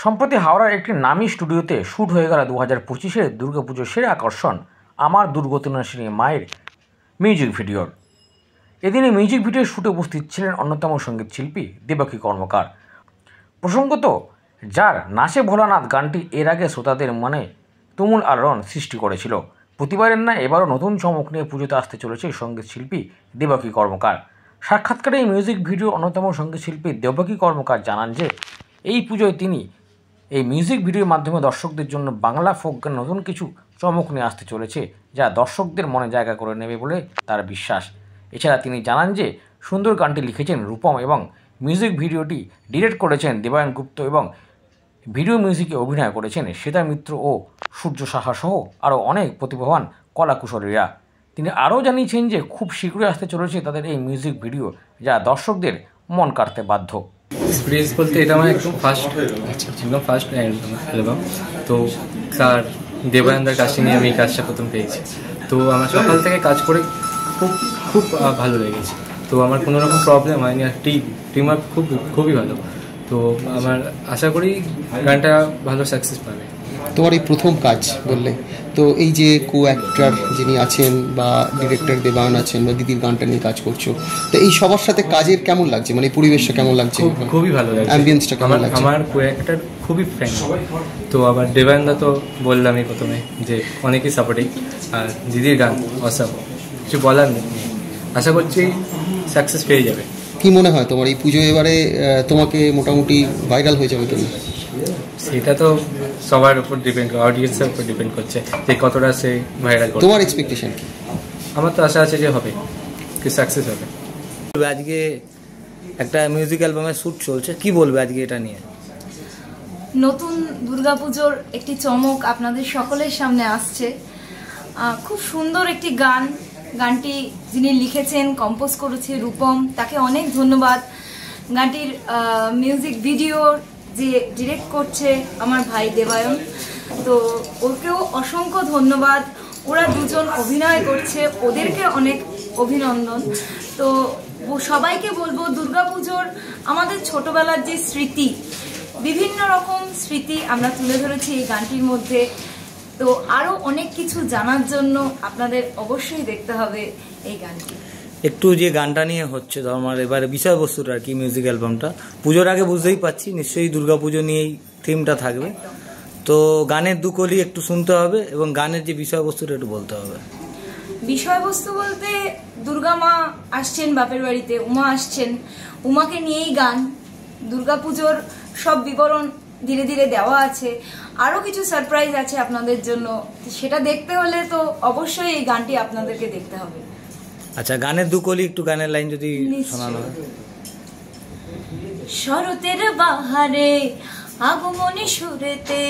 সম্প্রতি হাওড়ার একটি নামী স্টুডিওতে শ্যুট হয়ে গেল 2025-এর দুর্গাপুজোর সেরা আকর্ষণ আমার দুর্গতিনাশিনী মায়ের মিউজিক ভিডিওর। এদিনে মিউজিক ভিডিওর শ্যুটে উপস্থিত ছিলেন অন্যতম সঙ্গীত শিল্পী দেবকী কর্মকার। প্রসঙ্গত, যার নাচে ভোলানাথ গানটি এর আগে শ্রোতাদের মনে তুমুল আলোড়ন সৃষ্টি করেছিল। প্রতিবারের ন্যায় এবারও নতুন চমক নিয়ে পুজোতে আসতে চলেছে সঙ্গীত শিল্পী দেবকী কর্মকার। সাক্ষাৎকারে এই মিউজিক ভিডিও অন্যতম সঙ্গীত শিল্পী দেবকী কর্মকার জানান যে এই পুজোয় তিনি এই মিউজিক ভিডিওর মাধ্যমে দর্শকদের জন্য বাংলা ফোক গান নতুন কিছু চমক নিয়ে আসতে চলেছে, যা দর্শকদের মনে জায়গা করে নেবে বলে তার বিশ্বাস। এছাড়া তিনি জানান যে সুন্দর গানটি লিখেছেন রূপম এবং মিউজিক ভিডিওটি ডিরেক্ট করেছেন দেবায়ন গুপ্ত এবং ভিডিও মিউজিকে অভিনয় করেছেন শ্বেতা মিত্র ও সূর্য সাহা সহ আরও অনেক প্রতিভাবান কলাকুশলীরা। তিনি আরও জানিয়েছেন যে খুব শীঘ্রই আসতে চলেছে তাদের এই মিউজিক ভিডিও, যা দর্শকদের মন কাড়তে বাধ্য। এক্সপিরিয়েন্স বলতে এটা আমার একদম ফার্স্ট অ্যালবাম। তো স্যার দেবায়নদার কাছে নিয়ে আমি এই কাজটা প্রথম পেয়েছি। তো আমার সকাল থেকে কাজ করে খুব ভালো লেগেছে। তো আমার কোনো রকম প্রবলেম হয়নি, আর টিম আপ খুবই ভালো। তো আমার আশা করি গানটা ভালো সাকসেস পাবে। তোমার এই প্রথম কাজ বললে, তো এই যে কো অ্যাক্টর যিনি আছেন বা ডিরেক্টর দেবায়ন আছেন বা দিদির গানটা নিয়ে কাজ করছো, তো এই সবার সাথে কাজের কেমন লাগছে, মানে পরিবেশটা কেমন লাগছে? খুবই ভালো লাগছে, অ্যাম্বিয়েন্সটা কেমন লাগছে? আমার কো অ্যাক্টর খুবই ফ্রেন্ড। তো আবার দেবায়নদা তো বললামই প্রথমে যে অনেকই সাপোর্টিং, আর দিদির গান অসাম, কিছু বলার নেই। আশা করছি সাকসেস পেয়ে যাবে। কি মনে হয় তোমার এই পুজো এবারে তোমাকে মোটামুটি ভাইরাল হয়ে যাবে তুমি? সেটা তো সবার উপর ডিপেন্ড করে, অডিয়েন্সের উপর ডিপেন্ড করছে যে কতটা সে ভাইরাল করে। তোমার এক্সপেকটেশন কি? আমার তো আশা আছে যে হবে, কি সাকসেস হবে। আজকে একটা মিউজিক অ্যালবামের শ্যুট চলছে, কি বলবে আজকে এটা নিয়ে? নতুন দুর্গাপুজোর একটি চমক আপনাদের সকলের সামনে আসছে। খুব সুন্দর একটি গানটি যিনি লিখেছেন, কম্পোজ করেছে রূপম, তাকে অনেক ধন্যবাদ। গানটির মিউজিক ভিডিও যে ডিরেক্ট করছে আমার ভাই দেবায়ন, তো ওকেও অসংখ্য ধন্যবাদ। ওরা দুজন অভিনয় করছে, ওদেরকে অনেক অভিনন্দন। তো সবাইকে বলবো, দুর্গাপুজোর আমাদের ছোটবেলার যে স্মৃতি, বিভিন্ন রকম স্মৃতি আমরা তুলে ধরেছি এই গানটির মধ্যে। তো আরও অনেক কিছু জানার জন্য আপনাদের অবশ্যই দেখতে হবে এই গানটি। একটু যে গানটা নিয়ে হচ্ছে আমার এবারে বিষয়বস্তুটা আর কি, মিউজিক অ্যালবামটা পুজোর আগে বুঝতেই পারছি নিশ্চয়ই দুর্গাপুজো নিয়েই থিমটা থাকবে। তো গানের দুকলি একটু শুনতে হবে এবং গানের যে বিষয়বস্তুটা একটু বলতে হবে। বিষয়বস্তু বলতে দুর্গা মা আসছেন বাপের বাড়িতে, উমা আসছেন, উমাকে নিয়েই গান। দুর্গাপুজোর সব বিবরণ ধীরে ধীরে দেওয়া আছে, আরও কিছু সারপ্রাইজ আছে আপনাদের জন্য। সেটা দেখতে হলে তো অবশ্যই এই গানটি আপনাদেরকে দেখতে হবে। আচ্ছা, গানের দুকলি একটু গানের লাইন যদি শোনানো হয়। শরতের বাহারে আগমনী সুরেতে,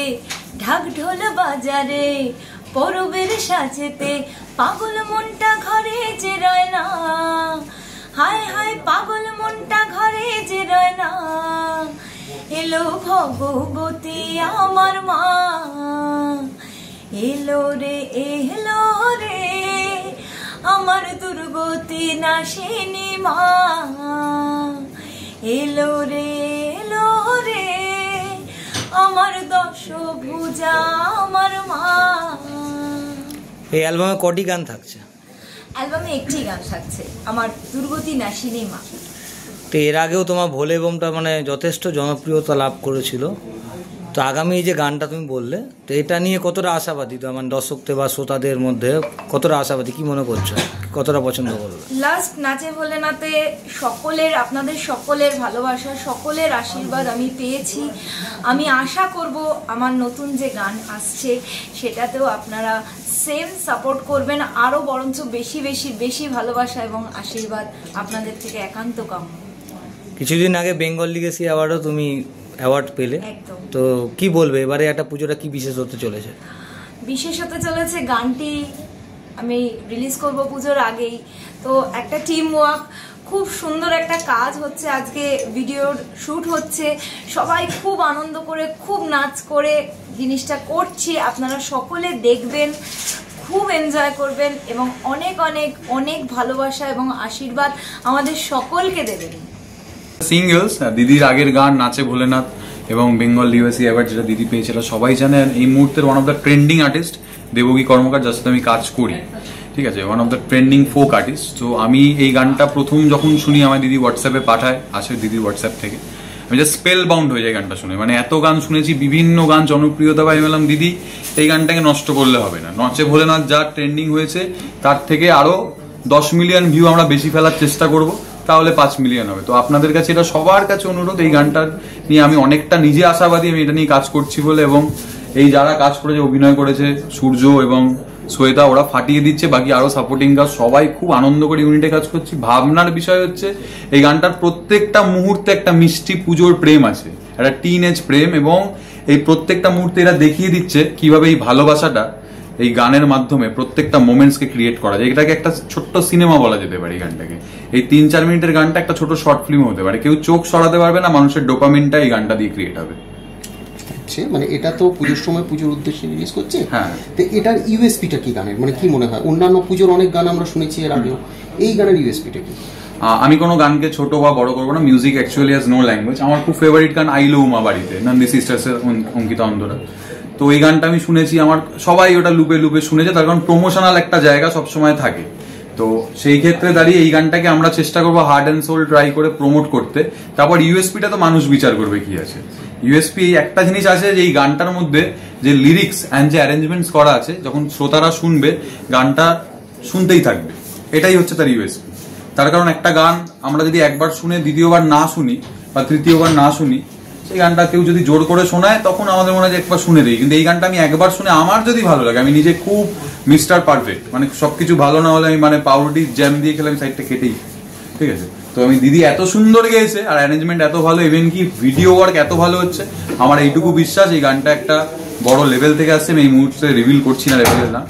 ঢাক ঢোল বাজারে পরবের সাজেতে, পাগল মনটা ঘরে যে রয় না, হায় হায় পাগল মনটা ঘরে যে রয় না, এলো ভগবতী আমার মা, এলো রে আমার দুর্গতি নাশিনী মা, এলো রে আমার দশভুজা আমার মা। এই অ্যালবামে কটি গান থাকছে? অ্যালবামে একটি গান থাকছে, আমার দুর্গতি নাশিনী মা। তো এর আগেও তোমার ভোলে বোমটা মানে যথেষ্ট জনপ্রিয়তা লাভ করেছিল। তো আগামী এই যে গানটা তুমি বললে, তো এটা নিয়ে কতটা আশাবাদী, তো আমার দর্শকদের বা শ্রোতাদের মধ্যে কতটা আশাবাদী, কি মনে করছো, কতটা পছন্দ করবে? লাস্ট নাচে ভোলেনাথে আপনাদের সকলের ভালোবাসা, সকলের আশীর্বাদ আমি পেয়েছি। আমি আশা করব আমার নতুন যে গান আসছে সেটাতেও আপনারা সেম সাপোর্ট করবেন, আরও বরঞ্চ বেশি বেশি বেশি ভালোবাসা এবং আশীর্বাদ আপনাদের থেকে একান্ত কাম্য। কিছুদিন আগে বেঙ্গল লিগেসি অ্যাওয়ার্ডও তুমি অ্যাওয়ার্ড পেলে, তো কি বলবে এবারে একটা পুজোটা কি বিশেষ হতে চলেছে? বিশেষ হতে চলেছে, গানটি আমি রিলিজ করব পুজোর আগেই। তো একটা টিম ওয়ার্ক, খুব সুন্দর একটা কাজ হচ্ছে, আজকে ভিডিওর শ্যুট হচ্ছে, সবাই খুব আনন্দ করে খুব নাচ করে জিনিসটা করছি। আপনারা সকলে দেখবেন, খুব এনজয় করবেন এবং অনেক অনেক অনেক ভালোবাসা এবং আশীর্বাদ আমাদের সকলকে দেবেন। সিঙ্গেলস দিদির আগের গান নাচে ভোলেনাথ এবং বেঙ্গল লিভাসি অ্যাওয়ার্ড যেটা দিদি পেয়েছিল সবাই জানেন। এই মুহূর্তের one of the trending artist Debaki Karmakar, যার সাথে আমি কাজ করি, ঠিক আছে, one of the trending folk artist. তো আমি এই গানটা প্রথম যখন শুনি, আমার দিদি হোয়াটসঅ্যাপে পাঠায়, আসে দিদির হোয়াটসঅ্যাপ থেকে, আমি জাস্ট স্পেল বাউন্ড হয়ে যাই গানটা শুনে। মানে এত গান শুনেছি, বিভিন্ন গান জনপ্রিয়তা পাই, বললাম দিদি এই গানটাকে নষ্ট করলে হবে না। নচে ভোলেনাথ যা ট্রেন্ডিং হয়েছে তার থেকে আরো 10 মিলিয়ন ভিউ আমরা বেশি ফেলার চেষ্টা করব, তাহলে 5 মিলিয়ন হবে। তো আপনাদের কাছে এটা সবার কাছে অনুরোধ, এই গানটার নিয়ে আমি অনেকটা নিজে আশাবাদী, আমি এটা নিয়ে কাজ করছি বলে। এবং এই যারা কাজ করেছে, অভিনয় করেছে সূর্য এবং শ্বেতা, ওরা ফাটিয়ে দিচ্ছে, বাকি আরো সাপোর্টিং কাজ, সবাই খুব আনন্দ করে ইউনিটে কাজ করছি। ভাবনার বিষয় হচ্ছে এই গানটার প্রত্যেকটা মুহূর্তে একটা মিষ্টি পুজোর প্রেম আছে, একটা টিন এজ প্রেম, এবং এই প্রত্যেকটা মুহূর্তে এরা দেখিয়ে দিচ্ছে কিভাবে এই ভালোবাসাটা এই গানের মাধ্যমে প্রত্যেকটা মোমেন্টসকে ক্রিয়েট করা যায়। এটাকে একটা ছোট্ট সিনেমা বলা যেতে পারে। এই গানটাকে, এই 3-4 মিনিটের গানটা একটা ছোট শর্ট ফিল্ম হতে পারে। কেউ চোখ সরাতে পারবে না, মানুষের ডোপামিনটা এই গানটা দিয়ে ক্রিয়েট হবে। মানে এটা তো পুজোর সময় পুজোর উদ্দেশ্যে রিলিজ করছে, হ্যাঁ। তো এটার ইউএসপিটা কি গানের, মানে কি মনে হয়? অন্যান্য পুজোর অনেক গান আমরা শুনেছি এর আগেও, এই গানের ইউএসপিটা কি? আমি কোনো গানকে ছোট বা বড় করবো না, music actually has no language. আমার খুব ফেভারিট গান আইলো উমা বাড়িতে, নন্দী সিস্টার্সের অঙ্কিতা অন্ধরা। তো এই গানটা আমি শুনেছি, আমার সবাই ওটা লুপে লুপে শুনেছে, তার কারণ প্রমোশনাল একটা জায়গা সবসময় থাকে। তো সেই ক্ষেত্রে দাঁড়িয়ে এই গানটাকে আমরা চেষ্টা করবো হার্ট অ্যান্ড সোল ট্রাই করে প্রমোট করতে। তারপর ইউএসপিটা তো মানুষ বিচার করবে কি আছে। ইউএসপি একটা জিনিস আছে যে এই গানটার মধ্যে যে লিরিক্স অ্যান্ড যে অ্যারেঞ্জমেন্টস করা আছে, যখন শ্রোতারা শুনবে গানটা শুনতেই থাকবে, এটাই হচ্ছে তার ইউএসপি। তার কারণ একটা গান আমরা যদি একবার শুনে দ্বিতীয়বার না শুনি বা তৃতীয়বার না শুনি, সেই গানটা কেউ যদি জোর করে শোনায় তখন আমাদের মনে হয় যে একবার শুনে দিই। কিন্তু এই গানটা আমি একবার শুনে আমার যদি ভালো লাগে, আমি নিজে খুব মিস্টার পারফেক্ট, মানে সবকিছু ভালো না হলে আমি মানে পাউরুটি জ্যাম দিয়ে খেলে আমি সাইডটা কেটেই, ঠিক আছে। তো আমি দিদি এত সুন্দর গেয়েছে আর অ্যারেঞ্জমেন্ট এত ভালো, ইভেন কি ভিডিও ওয়ার্ক এত ভালো হচ্ছে, আমার এইটুকু বিশ্বাস এই গানটা একটা বড় লেভেল থেকে আসছে। আমি এই মুহূর্তে রিভিল করছি না, লেভেল না,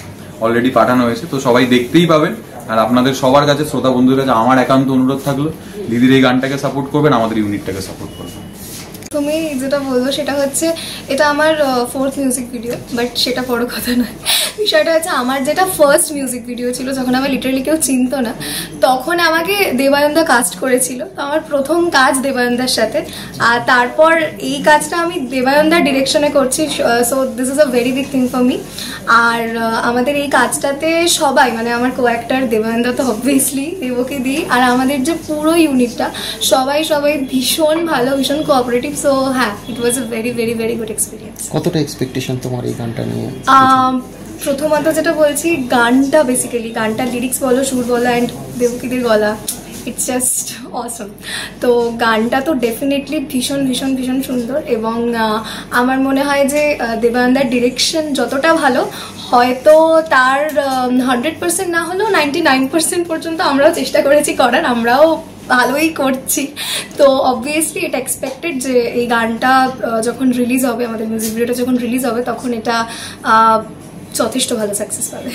অলরেডি পাঠানো হয়েছে। তো সবাই দেখতেই পাবেন। আর আপনাদের সবার কাছে, শ্রোতা বন্ধুদের কাছে আমার একান্ত অনুরোধ থাকলো, দিদির এই গানটাকে সাপোর্ট করবেন, আমাদের ইউনিটটাকে সাপোর্ট করবেন। তুমি যেটা বলবো সেটা হচ্ছে, এটা আমার 4th মিউজিক ভিডিও, বাট সেটা বড় কথা নয়। বিষয়টা হচ্ছে আমার যেটা ফার্স্ট মিউজিক ভিডিও ছিল, যখন আমার লিটারালি কেউ চিনতো না, তখন আমাকে দেবায়নদা কাস্ট করেছিল। তো আমার প্রথম কাজ দেবায়নদার সাথে, আর তারপর এই কাজটা আমি দেবায়নদার ডিরেকশনে করছি। So this is a very big thing for me. আর আমাদের এই কাজটাতে সবাই, মানে আমার কো অ্যাক্টর দেবায়নদা তো অবভিয়াসলি, দেবকী দি, আর আমাদের যে পুরো ইউনিটটা সবাই ভীষণ ভালো, ভীষণ কোঅপারেটিভ। সো হ্যাঁ, it was a very very very good experience. কতটা এক্সপেকটেশন তোমার এই গানটা নিয়ে? প্রথমত যেটা বলছি, গানটা বেসিক্যালি, গানটা লিরিক্স বলো, সুর বলো, অ্যান্ড দেবকীদের গলা, ইটস জাস্ট অসম। তো গানটা তো ডেফিনেটলি ভীষণ ভীষণ ভীষণ সুন্দর। এবং আমার মনে হয় যে দেবায়নদার ডিরেকশন যতটা ভালো, হয়তো তার 100% না হলেও 99% পর্যন্ত আমরাও চেষ্টা করেছি করার, আমরাও ভালোই করছি। তো অবভিয়াসলি এটা এক্সপেক্টেড যে এই গানটা যখন রিলিজ হবে, আমাদের মিউজিক ভিডিওটা যখন রিলিজ হবে, তখন এটা যথেষ্ট ভালো সাকসেস পাবে।